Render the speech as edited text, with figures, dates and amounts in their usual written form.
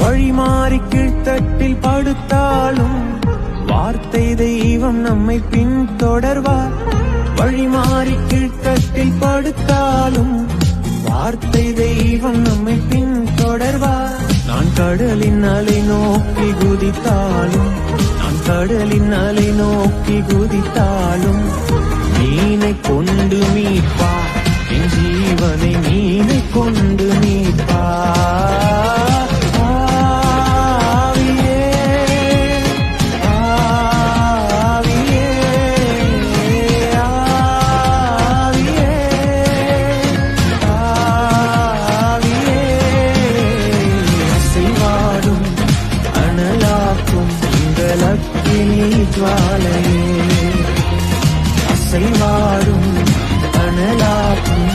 வழிமாறி கீழ்த்தட்டில் படுத்தாலும் வார்த்தை தெய்வம் நம்மை பின்தொடர்வார். வழிமாறி கீழ்த்தட்டில் படுத்தாலும் வார்த்தை தெய்வம் நம்மை பின்தொடர்வார். நான் கடலின் அலை நோக்கி குதித்தாலும், நான் கடலின் அலை நோக்கி குதித்தாலும் மீனை கொண்டு மீட்பார். என் ஜீவனை மீனை கொண்டு மீட்பார். ஜுவாலையே அசைவாடும் அனலாக்கும்